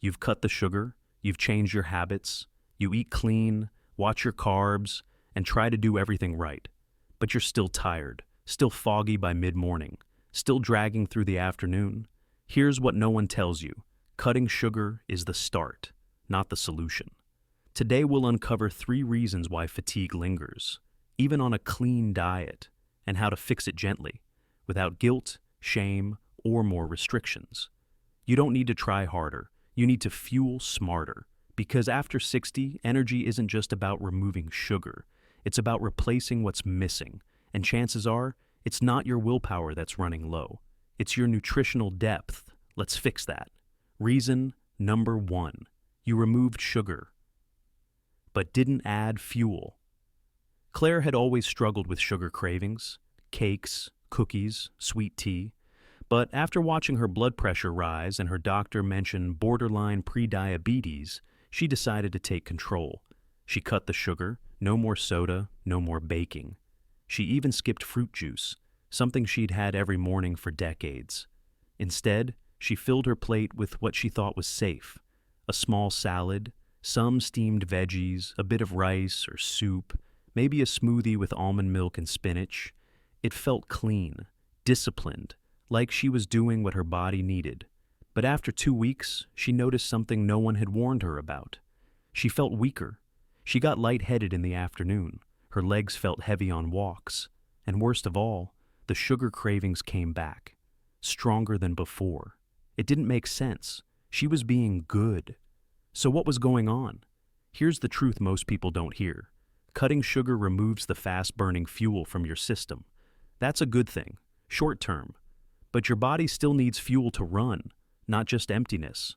You've cut the sugar, you've changed your habits, you eat clean, watch your carbs, and try to do everything right. But you're still tired, still foggy by mid-morning, still dragging through the afternoon. Here's what no one tells you. Cutting sugar is the start, not the solution. Today we'll uncover 3 reasons why fatigue lingers, even on a clean diet, and how to fix it gently, without guilt, shame, or more restrictions. You don't need to try harder. You need to fuel smarter. Because after 60, energy isn't just about removing sugar. It's about replacing what's missing. And chances are, it's not your willpower that's running low. It's your nutritional depth. Let's fix that. Reason number 1. You removed sugar, but didn't add fuel. Claire had always struggled with sugar cravings, cakes, cookies, sweet tea. But after watching her blood pressure rise and her doctor mention borderline prediabetes, she decided to take control. She cut the sugar, no more soda, no more baking. She even skipped fruit juice, something she'd had every morning for decades. Instead, she filled her plate with what she thought was safe: a small salad, some steamed veggies, a bit of rice or soup, maybe a smoothie with almond milk and spinach. It felt clean, disciplined, like she was doing what her body needed. But after 2 weeks, she noticed something no one had warned her about. She felt weaker. She got lightheaded in the afternoon. Her legs felt heavy on walks. And worst of all, the sugar cravings came back, stronger than before. It didn't make sense. She was being good. So what was going on? Here's the truth most people don't hear. Cutting sugar removes the fast-burning fuel from your system. That's a good thing, short term. But your body still needs fuel to run, not just emptiness.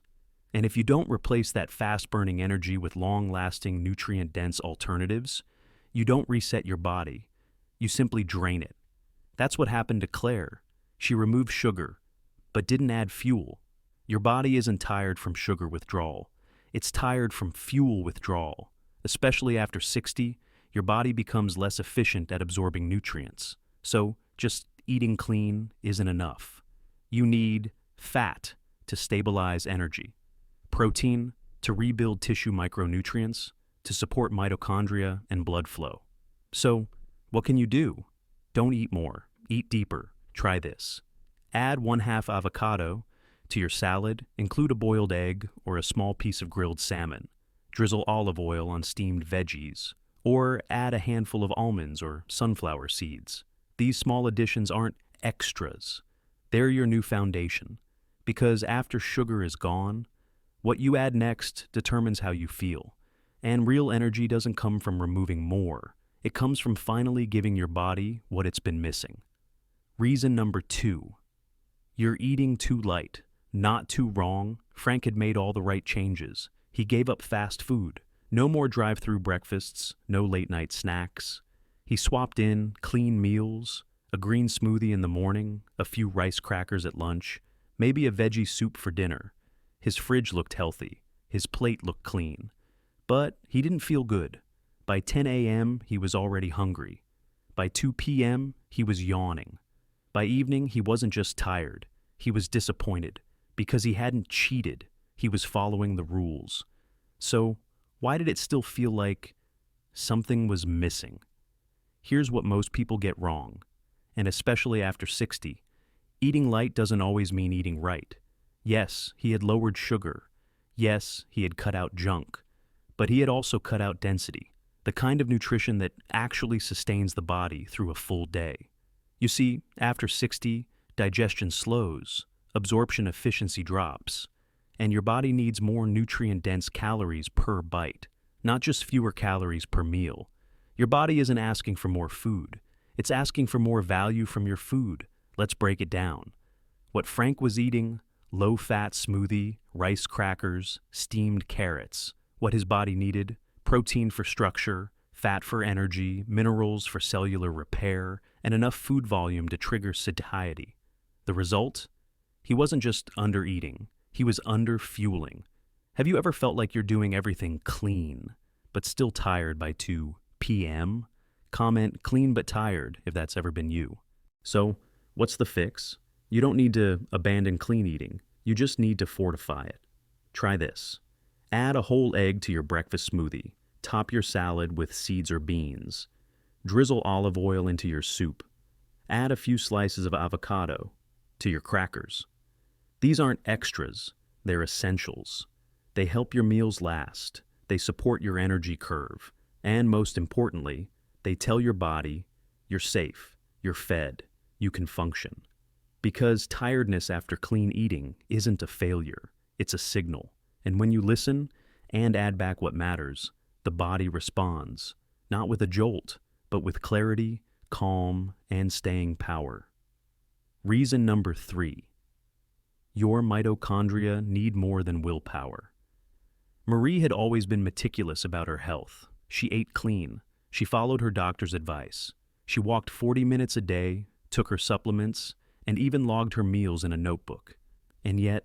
And if you don't replace that fast-burning energy with long-lasting, nutrient-dense alternatives, you don't reset your body. You simply drain it. That's what happened to Claire. She removed sugar, but didn't add fuel. Your body isn't tired from sugar withdrawal. It's tired from fuel withdrawal. Especially after 60, your body becomes less efficient at absorbing nutrients. So just eating clean isn't enough. You need fat to stabilize energy, protein to rebuild tissue micronutrients, to support mitochondria and blood flow. So, what can you do? Don't eat more. Eat deeper. Try this. Add 1/2 avocado to your salad, include a boiled egg or a small piece of grilled salmon. Drizzle olive oil on steamed veggies, or add a handful of almonds or sunflower seeds. These small additions aren't extras. They're your new foundation. Because after sugar is gone, what you add next determines how you feel. And real energy doesn't come from removing more. It comes from finally giving your body what it's been missing. Reason number 2. You're eating too light. Not too wrong. Frank had made all the right changes. He gave up fast food. No more drive-through breakfasts, no late-night snacks. He swapped in clean meals, a green smoothie in the morning, a few rice crackers at lunch, maybe a veggie soup for dinner. His fridge looked healthy. His plate looked clean. But he didn't feel good. By 10 a.m., he was already hungry. By 2 p.m., he was yawning. By evening, he wasn't just tired. He was disappointed. Because he hadn't cheated. He was following the rules. So, why did it still feel like something was missing? Here's what most people get wrong, and especially after 60. Eating light doesn't always mean eating right. Yes, he had lowered sugar. Yes, he had cut out junk. But he had also cut out density, the kind of nutrition that actually sustains the body through a full day. You see, after 60, digestion slows, absorption efficiency drops, and your body needs more nutrient-dense calories per bite, not just fewer calories per meal. Your body isn't asking for more food. It's asking for more value from your food. Let's break it down. What Frank was eating: low-fat smoothie, rice crackers, steamed carrots. What his body needed: protein for structure, fat for energy, minerals for cellular repair, and enough food volume to trigger satiety. The result? He wasn't just under-eating. He was under-fueling. Have you ever felt like you're doing everything clean, but still tired by 2 p.m.? Comment "clean but tired" if that's ever been you. So, what's the fix? You don't need to abandon clean eating. You just need to fortify it. Try this. Add a whole egg to your breakfast smoothie. Top your salad with seeds or beans. Drizzle olive oil into your soup. Add a few slices of avocado to your crackers. These aren't extras, they're essentials. They help your meals last. They support your energy curve. And most importantly, they tell your body, you're safe, you're fed, you can function. Because tiredness after clean eating isn't a failure, it's a signal. And when you listen and add back what matters, the body responds, not with a jolt, but with clarity, calm, and staying power. Reason number 3. Your mitochondria need more than willpower. Marie had always been meticulous about her health. She ate clean. She followed her doctor's advice. She walked 40 minutes a day, took her supplements, and even logged her meals in a notebook. And yet,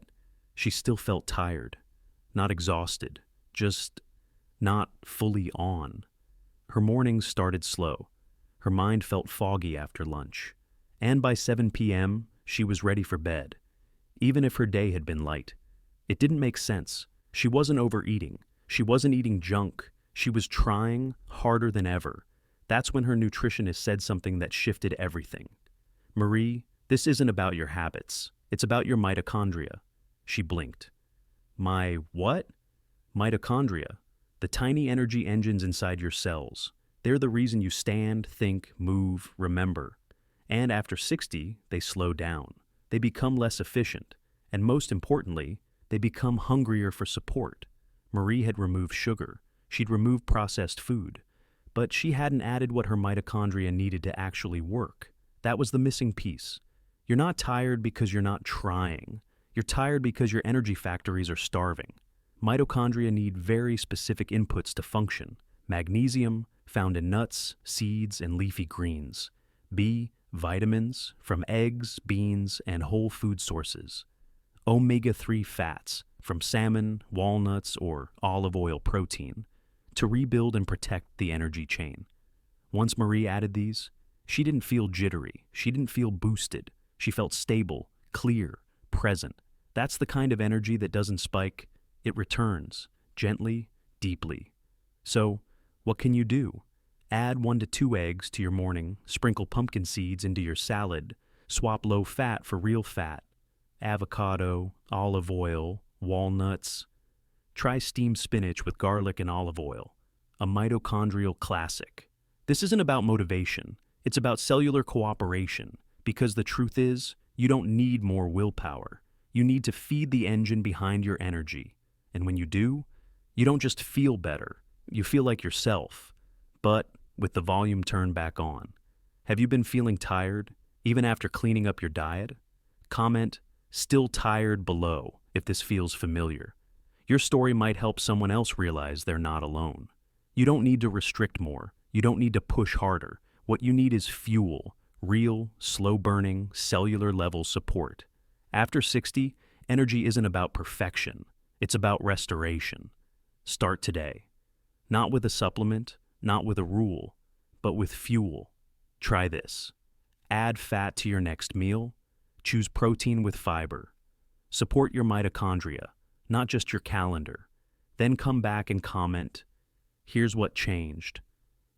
she still felt tired. Not exhausted, just not fully on. Her mornings started slow. Her mind felt foggy after lunch. And by 7 p.m., she was ready for bed, even if her day had been light. It didn't make sense. She wasn't overeating. She wasn't eating junk. She was trying harder than ever. That's when her nutritionist said something that shifted everything. Marie, this isn't about your habits. It's about your mitochondria. She blinked. My what? Mitochondria. The tiny energy engines inside your cells. They're the reason you stand, think, move, remember. And after 60, they slow down. They become less efficient. And most importantly, they become hungrier for support. Marie had removed sugar. She'd removed processed food. But she hadn't added what her mitochondria needed to actually work. That was the missing piece. You're not tired because you're not trying. You're tired because your energy factories are starving. Mitochondria need very specific inputs to function. Magnesium, found in nuts, seeds, and leafy greens. B, vitamins, from eggs, beans, and whole food sources. Omega-3 fats, from salmon, walnuts, or olive oil protein, to rebuild and protect the energy chain. Once Marie added these, she didn't feel jittery. She didn't feel boosted. She felt stable, clear, present. That's the kind of energy that doesn't spike. It returns, gently, deeply. So, what can you do? Add 1 to 2 eggs to your morning, sprinkle pumpkin seeds into your salad, swap low fat for real fat, avocado, olive oil, walnuts. Try steamed spinach with garlic and olive oil, a mitochondrial classic. This isn't about motivation, it's about cellular cooperation, because the truth is, you don't need more willpower. You need to feed the engine behind your energy. And when you do, you don't just feel better, you feel like yourself, but with the volume turned back on. Have you been feeling tired, even after cleaning up your diet? Comment, "Still tired" below if this feels familiar. Your story might help someone else realize they're not alone. You don't need to restrict more. You don't need to push harder. What you need is fuel, real, slow-burning, cellular-level support. After 60, energy isn't about perfection. It's about restoration. Start today. Not with a supplement, not with a rule, but with fuel. Try this. Add fat to your next meal. Choose protein with fiber. Support your mitochondria, not just your calendar. Then come back and comment, "Here's what changed."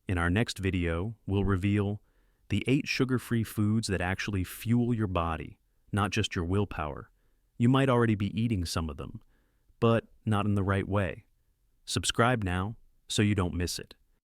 In our next video, we'll reveal the 8 sugar-free foods that actually fuel your body, not just your willpower. You might already be eating some of them, but not in the right way. Subscribe now so you don't miss it.